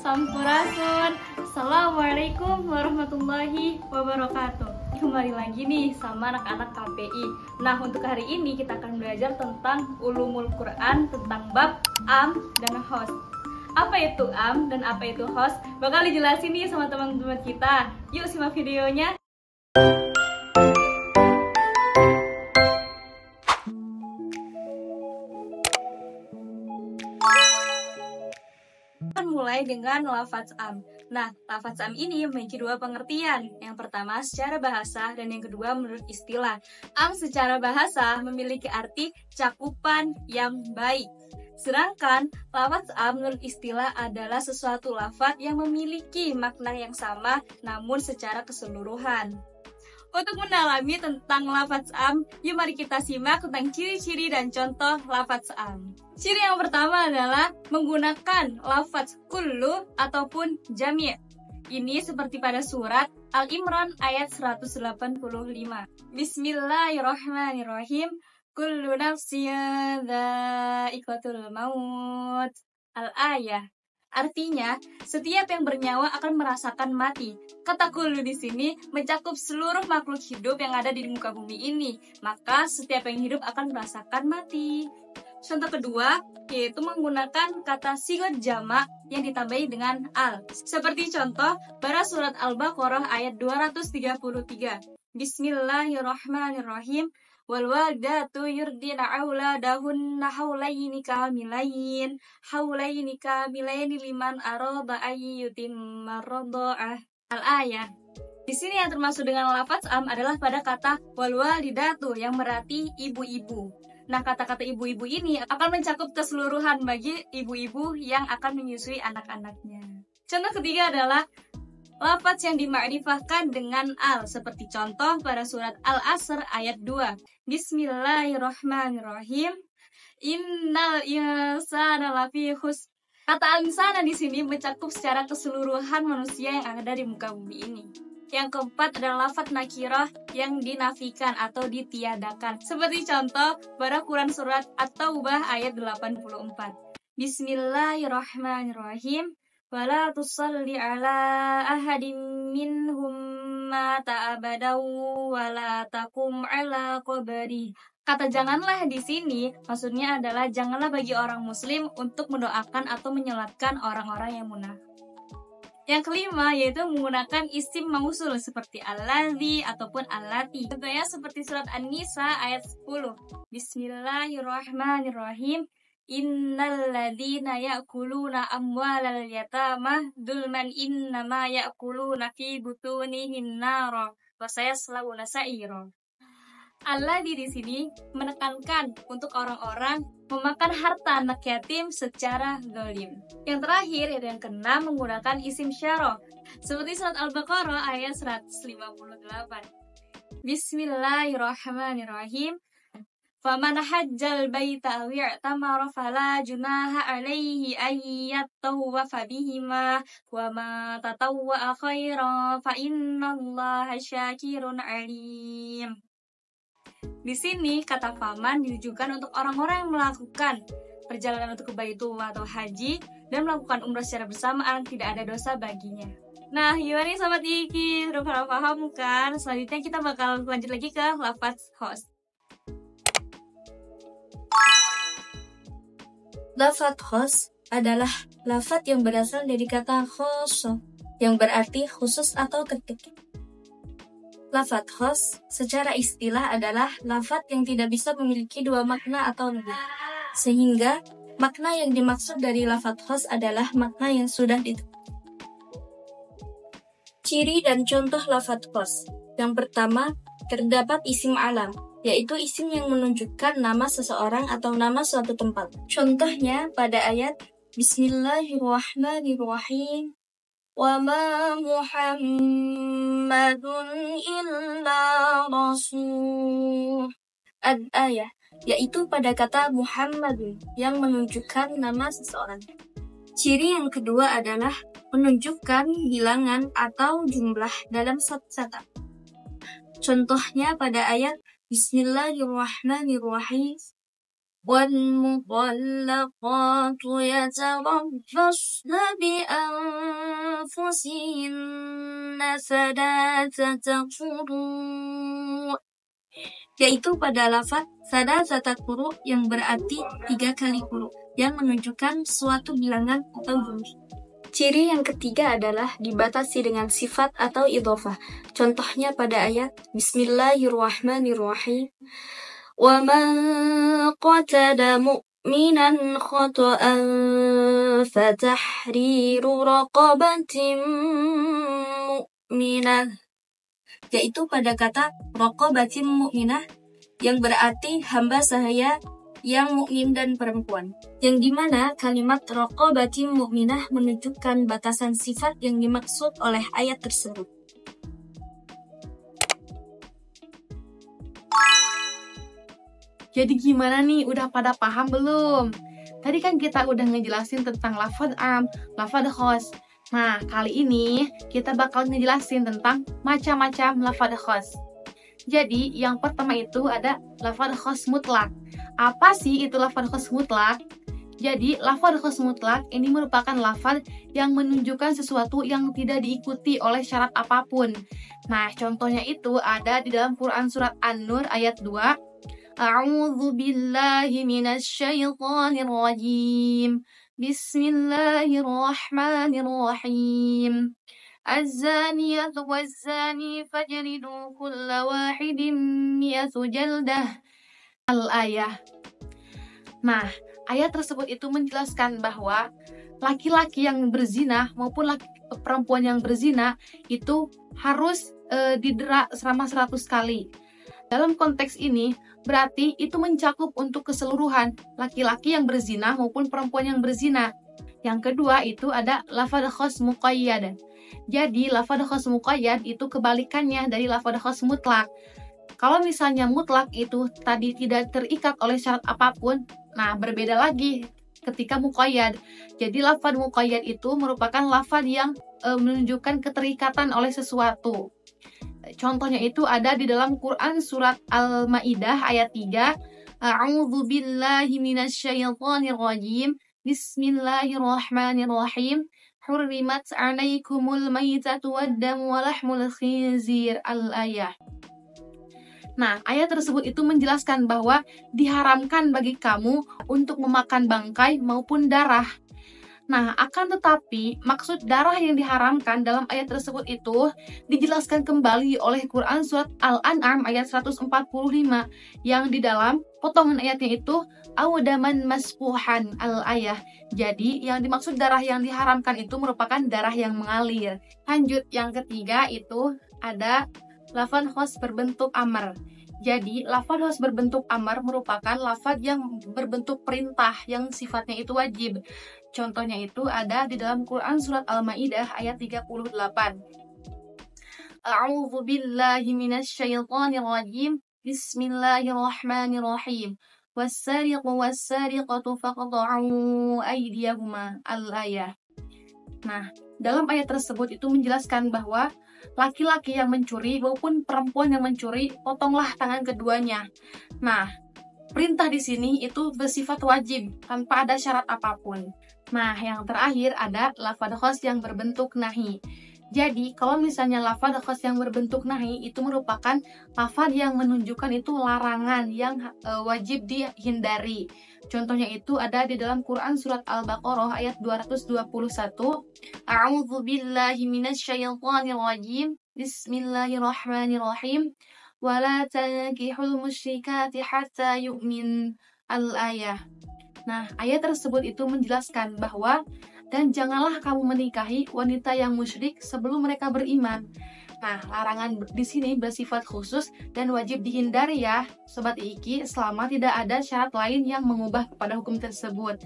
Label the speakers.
Speaker 1: Sampurasun. Assalamualaikum warahmatullahi wabarakatuh. Kembali lagi nih sama anak-anak KPI. Nah, untuk hari ini kita akan belajar tentang ulumul Quran, tentang bab am dan hos. Apa itu am dan apa itu hos? Bakal dijelasin nih sama teman-teman kita. Yuk simak videonya. Mulai dengan lafaz am. Nah, lafaz am ini memiliki dua pengertian. Yang pertama secara bahasa dan yang kedua menurut istilah. Am secara bahasa memiliki arti cakupan yang baik. Sedangkan lafaz am menurut istilah adalah sesuatu lafaz yang memiliki makna yang sama namun secara keseluruhan. Untuk mendalami tentang lafaz am, yuk mari kita simak tentang ciri-ciri dan contoh lafaz am. Ciri yang pertama adalah menggunakan lafaz kullu ataupun jami'. Ini seperti pada surat Al-Imran ayat 185. Bismillahirrahmanirrahim. Kullu nafsin dha'iqatul maut. Al-ayah. Artinya, setiap yang bernyawa akan merasakan mati. Kata kullu di sini mencakup seluruh makhluk hidup yang ada di muka bumi ini. Maka setiap yang hidup akan merasakan mati. Contoh kedua, yaitu menggunakan kata sigot jamak yang ditambahi dengan al. Seperti contoh pada surat Al-Baqarah ayat 233. Bismillahirrahmanirrahim. Wal walidatu yurdina auladahunna haulaini kamilain liman arada ayyutimma radha'ah. Al-ayah. Di sini yang termasuk dengan lafaz am adalah pada kata wal walidatu yang berarti ibu-ibu. Nah, kata-kata ibu-ibu ini akan mencakup keseluruhan bagi ibu-ibu yang akan menyusui anak-anaknya. Contoh ketiga adalah lafaz yang dimakrifahkan dengan al, seperti contoh pada surat Al-Asr ayat 2. Bismillahirrahmanirrahim. Innal insana lafi khusr. Kata al-insana di sini mencakup secara keseluruhan manusia yang ada di muka bumi ini. Yang keempat adalah lafaz nakirah yang dinafikan atau ditiadakan. Seperti contoh pada Quran surat At-Taubah ayat 84. Bismillahirrahmanirrahim. Wala tusalli ala ahadin minhum mata abadaw wala taqum ala qabri. Kata janganlah di sini maksudnya adalah janganlah bagi orang muslim untuk mendoakan atau menyolatkan orang-orang yang munafik. Yang kelima yaitu menggunakan isim mausul seperti alladzi ataupun allati. Contohnya seperti surat An-Nisa ayat 10. Bismillahirrahmanirrahim. Innal ladzina ya'kuluna amwalal yatama dzulman innama ya'kuluna fi butunihim nara wa sayaslawna sa'ira. Alladzi di sini menekankan untuk orang-orang memakan harta anak yatim secara zalim. Yang terakhir yaitu yang keenam menggunakan isim syarah seperti surat Al-Baqarah ayat 158. Bismillahirrahmanirrahim. Faman hajjal baita aw i'tamara fala junaha alaihi ay yattawwafa bihima wa ma tatawwa khairan fa innallaha syakirun alim. Di sini kata faman ditujukan untuk orang-orang yang melakukan perjalanan untuk ke Baitullah atau haji dan melakukan umrah secara bersamaan, tidak ada dosa baginya. Nah, gimana nih Sobat Iki? Udah paham kan? Selanjutnya kita bakal lanjut lagi ke lafaz hos.
Speaker 2: Lafaz hos adalah lafaz yang berasal dari kata khoso, yang berarti khusus atau tertentu. Lafaz hos secara istilah adalah lafaz yang tidak bisa memiliki dua makna atau lebih, sehingga makna yang dimaksud dari lafaz hos adalah makna yang sudah ditentukan. Ciri dan contoh lafaz hos. Yang pertama, terdapat isim alam, yaitu isim yang menunjukkan nama seseorang atau nama suatu tempat. Contohnya pada ayat Bismillahirrahmanirrahim. Wa ma Muhammadun illa rasul. Al-ayah, yaitu pada kata Muhammadun yang menunjukkan nama seseorang. Ciri yang kedua adalah menunjukkan bilangan atau jumlah dalam satu kata. Contohnya pada ayat Bismillahirrahmanirrahim. والمطلقات يتربصن بأنفسهن ثلاثة قروء, yaitu pada lafaz salasata quru yang berarti 3 kali quru, yang menunjukkan suatu bilangan atau jumlah. Ciri yang ketiga adalah dibatasi dengan sifat atau idhofah. Contohnya pada ayat Bismillahirrahmanirrahim. Wa man qatala mu'minan khata'an fatahriru raqabatin mu'minah, yaitu pada kata raqabatin mu'minah yang berarti hamba sahaya yang mukmin dan perempuan, yang dimana kalimat raqabatin mu'minah menunjukkan batasan sifat yang dimaksud oleh ayat tersebut.
Speaker 3: Jadi gimana nih, udah pada paham belum? Tadi kan kita udah ngejelasin tentang lafadz am, lafadz khos. Nah, kali ini kita bakal ngejelasin tentang macam-macam lafadz khos. Jadi, yang pertama itu ada lafadz khos mutlak. Apa sih itu lafadz khos mutlak? Jadi, lafadz khos mutlak ini merupakan lafadz yang menunjukkan sesuatu yang tidak diikuti oleh syarat apapun. Nah, contohnya itu ada di dalam Quran surat An-Nur ayat 2. A'udzu billahi minasyaitonir rajim. Bismillahirrahmanirrahim. Az-zaniyatu waz-zani fajlidu kulla wahidin mi'atu jaldah. Al-ayah. Nah, ayat tersebut itu menjelaskan bahwa laki-laki yang berzina maupun perempuan yang berzina itu harus didera selama 100 kali. Dalam konteks ini, berarti itu mencakup untuk keseluruhan laki-laki yang berzina maupun perempuan yang berzina. Yang kedua itu ada lafadz khos muqayyad. Jadi, lafadz khos muqayyad itu kebalikannya dari lafadz khos mutlak. Kalau misalnya mutlak itu tadi tidak terikat oleh syarat apapun, nah berbeda lagi ketika muqayyad. Jadi lafadz muqayyad itu merupakan lafadz yang menunjukkan keterikatan oleh sesuatu. Contohnya itu ada di dalam Quran surat Al-Maidah ayat 3. A'udzu billahi minasyaitonir rajim. Bismillahirrahmanirrahim. Hurrimat 'alaikumul maitatu wad-damu wa lahmul khinzir. Al-ayah. Nah, ayat tersebut itu menjelaskan bahwa diharamkan bagi kamu untuk memakan bangkai maupun darah. Nah, akan tetapi maksud darah yang diharamkan dalam ayat tersebut itu dijelaskan kembali oleh Quran surat Al-An'am ayat 145 yang di dalam potongan ayatnya itu awdaman masfuhan al-ayah. Jadi, yang dimaksud darah yang diharamkan itu merupakan darah yang mengalir. Lanjut, yang ketiga itu ada lafadz khos berbentuk amr. Jadi, lafadz khos berbentuk amr merupakan lafadz yang berbentuk perintah yang sifatnya itu wajib. Contohnya itu ada di dalam Quran surat Al-Maidah ayat 38. A'udzu billahi minasyaitonir rajim. Bismillahirrahmanirrahim. Was-sariqu was-sariqatu faqta'u aydiyahuma. Al-ayah. Nah, dalam ayat tersebut itu menjelaskan bahwa laki-laki yang mencuri maupun perempuan yang mencuri, potonglah tangan keduanya. Nah, perintah di sini itu bersifat wajib tanpa ada syarat apapun. Nah, yang terakhir ada lafadz khos yang berbentuk nahi. Jadi, kalau misalnya lafadz khos yang berbentuk nahi itu merupakan lafadz yang menunjukkan itu larangan yang wajib dihindari. Contohnya itu ada di dalam Quran surat Al-Baqarah ayat 221. A'udzu billahi minasyaitonir rajim. Bismillahirrahmanirrahim. Wa la tankihul musyrikati hatta yu'min. Al-ayah. Nah, ayat tersebut itu menjelaskan bahwa dan janganlah kamu menikahi wanita yang musyrik sebelum mereka beriman. Nah, larangan di sini bersifat khusus dan wajib dihindari ya, Sobat Iki, selama tidak ada syarat lain yang mengubah kepada hukum tersebut.